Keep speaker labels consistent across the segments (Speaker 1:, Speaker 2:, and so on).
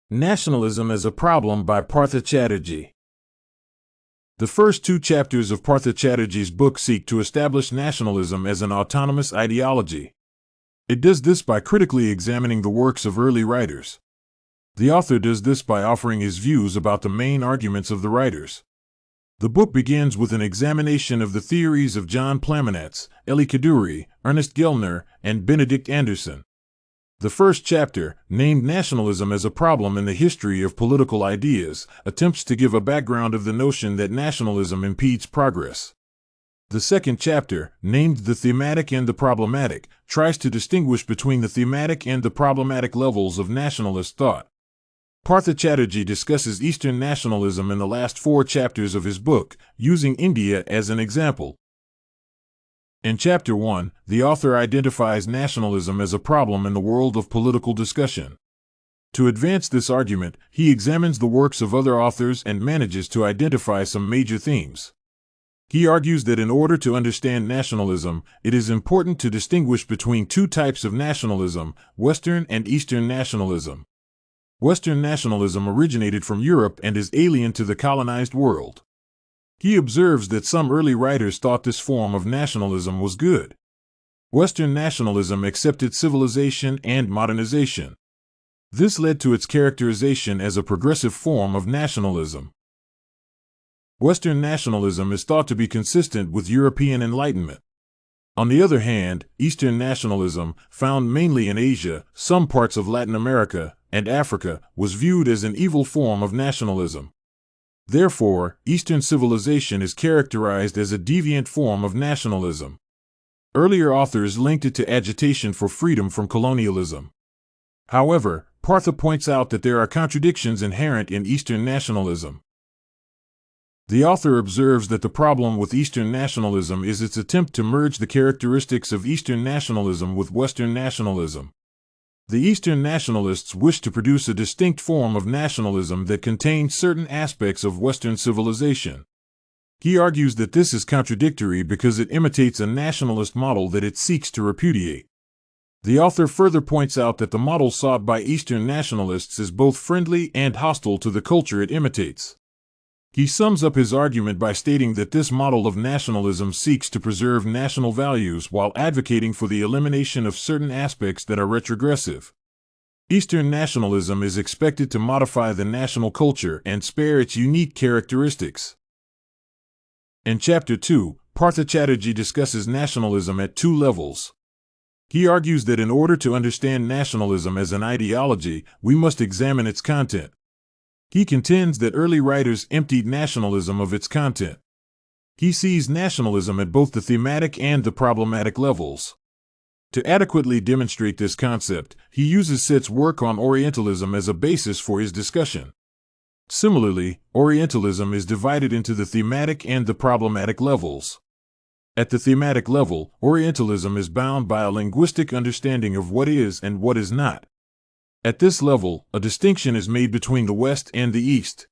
Speaker 1: Nationalism as a Problem by Partha Chatterjee. The first two chapters of Partha Chatterjee's book seek to establish nationalism as an autonomous ideology. It does this by critically examining the works of early writers. The author does this by offering his views about the main arguments of the writers. The book begins with an examination of the theories of John Plamenatz, Elie Kedourie, Ernest Gellner, and Benedict Anderson. The first chapter, named Nationalism as a Problem in the History of Political Ideas, attempts to give a background of the notion that nationalism impedes progress. The second chapter, named The Thematic and the Problematic, tries to distinguish between the thematic and the problematic levels of nationalist thought. Partha Chatterjee discusses Eastern nationalism in the last 4 chapters of his book, using India as an example. In Chapter 1, the author identifies nationalism as a problem in the world of political discussion. To advance this argument, he examines the works of other authors and manages to identify some major themes. He argues that in order to understand nationalism, it is important to distinguish between two types of nationalism, Western and Eastern nationalism. Western nationalism originated from Europe and is alien to the colonized world. He observes that some early writers thought this form of nationalism was good. Western nationalism accepted civilization and modernization. This led to its characterization as a progressive form of nationalism. Western nationalism is thought to be consistent with European Enlightenment. On the other hand, Eastern nationalism, found mainly in Asia, some parts of Latin America, and Africa, was viewed as an evil form of nationalism. Therefore, Eastern civilization is characterized as a deviant form of nationalism. Earlier authors linked it to agitation for freedom from colonialism. However, Partha points out that there are contradictions inherent in Eastern nationalism. The author observes that the problem with Eastern nationalism is its attempt to merge the characteristics of Eastern nationalism with Western nationalism. The Eastern nationalists wish to produce a distinct form of nationalism that contains certain aspects of Western civilization. He argues that this is contradictory because it imitates a nationalist model that it seeks to repudiate. The author further points out that the model sought by Eastern nationalists is both friendly and hostile to the culture it imitates. He sums up his argument by stating that this model of nationalism seeks to preserve national values while advocating for the elimination of certain aspects that are retrogressive. Eastern nationalism is expected to modify the national culture and spare its unique characteristics. In Chapter 2, Partha Chatterjee discusses nationalism at 2 levels. He argues that in order to understand nationalism as an ideology, we must examine its content. He contends that early writers emptied nationalism of its content. He sees nationalism at both the thematic and the problematic levels. To adequately demonstrate this concept, he uses Set's work on Orientalism as a basis for his discussion. Similarly, Orientalism is divided into the thematic and the problematic levels. At the thematic level, Orientalism is bound by a linguistic understanding of what is and what is not. At this level, a distinction is made between the West and the East.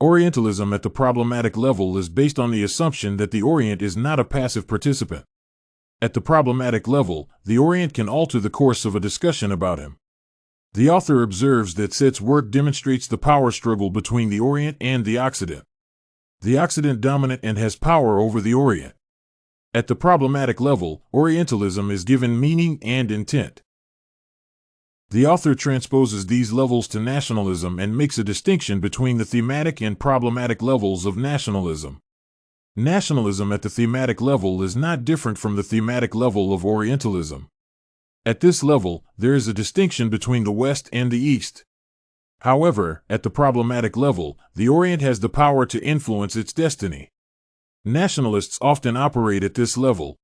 Speaker 1: Orientalism at the problematic level is based on the assumption that the Orient is not a passive participant. At the problematic level, the Orient can alter the course of a discussion about him. The author observes that Set's work demonstrates the power struggle between the Orient and the Occident. The Occident dominant and has power over the Orient. At the problematic level, Orientalism is given meaning and intent. The author transposes these levels to nationalism and makes a distinction between the thematic and problematic levels of nationalism. Nationalism at the thematic level is not different from the thematic level of Orientalism. At this level, there is a distinction between the West and the East. However, at the problematic level, the Orient has the power to influence its destiny. Nationalists often operate at this level.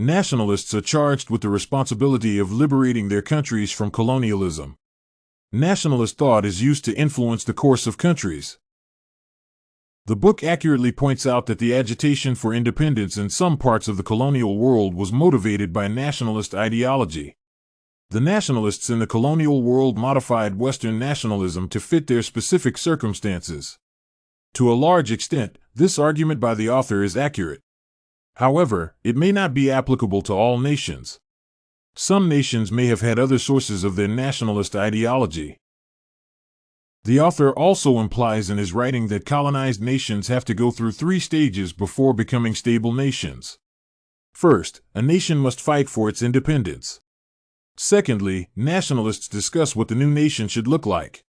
Speaker 1: Nationalists are charged with the responsibility of liberating their countries from colonialism. Nationalist thought is used to influence the course of countries. The book accurately points out that the agitation for independence in some parts of the colonial world was motivated by nationalist ideology. The nationalists in the colonial world modified Western nationalism to fit their specific circumstances. To a large extent, this argument by the author is accurate. However, it may not be applicable to all nations. Some nations may have had other sources of their nationalist ideology. The author also implies in his writing that colonized nations have to go through 3 stages before becoming stable nations. First, a nation must fight for its independence. Secondly, nationalists discuss what the new nation should look like.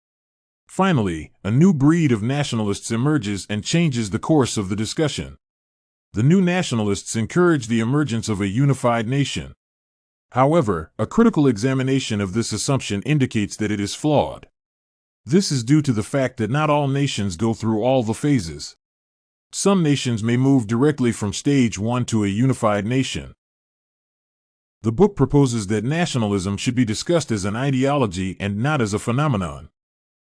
Speaker 1: Finally, a new breed of nationalists emerges and changes the course of the discussion. The new nationalists encourage the emergence of a unified nation. However, a critical examination of this assumption indicates that it is flawed. This is due to the fact that not all nations go through all the phases. Some nations may move directly from stage 1 to a unified nation. The book proposes that nationalism should be discussed as an ideology and not as a phenomenon.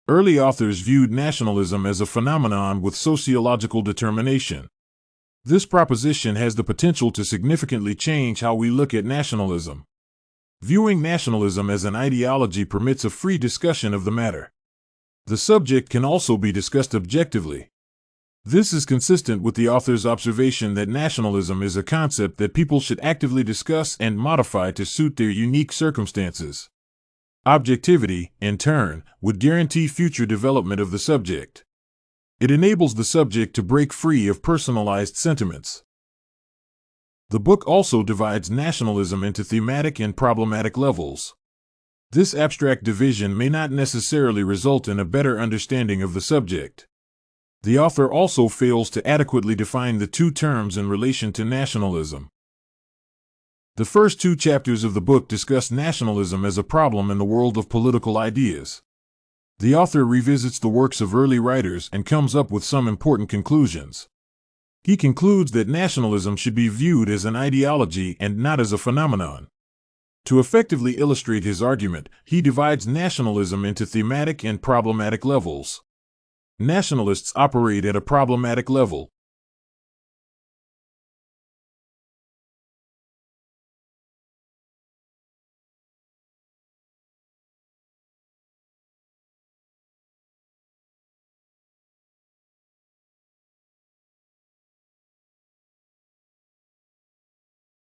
Speaker 1: Early authors viewed nationalism as a phenomenon with sociological determination. This proposition has the potential to significantly change how we look at nationalism. Viewing nationalism as an ideology permits a free discussion of the matter. The subject can also be discussed objectively. This is consistent with the author's observation that nationalism is a concept that people should actively discuss and modify to suit their unique circumstances. Objectivity, in turn, would guarantee future development of the subject. It enables the subject to break free of personalized sentiments. The book also divides nationalism into thematic and problematic levels. This abstract division may not necessarily result in a better understanding of the subject. The author also fails to adequately define the 2 terms in relation to nationalism. The first 2 chapters of the book discuss nationalism as a problem in the world of political ideas. The author revisits the works of early writers and comes up with some important conclusions. He concludes that nationalism should be viewed as an ideology and not as a phenomenon. To effectively illustrate his argument, he divides nationalism into thematic and problematic levels. Nationalists operate at a problematic level.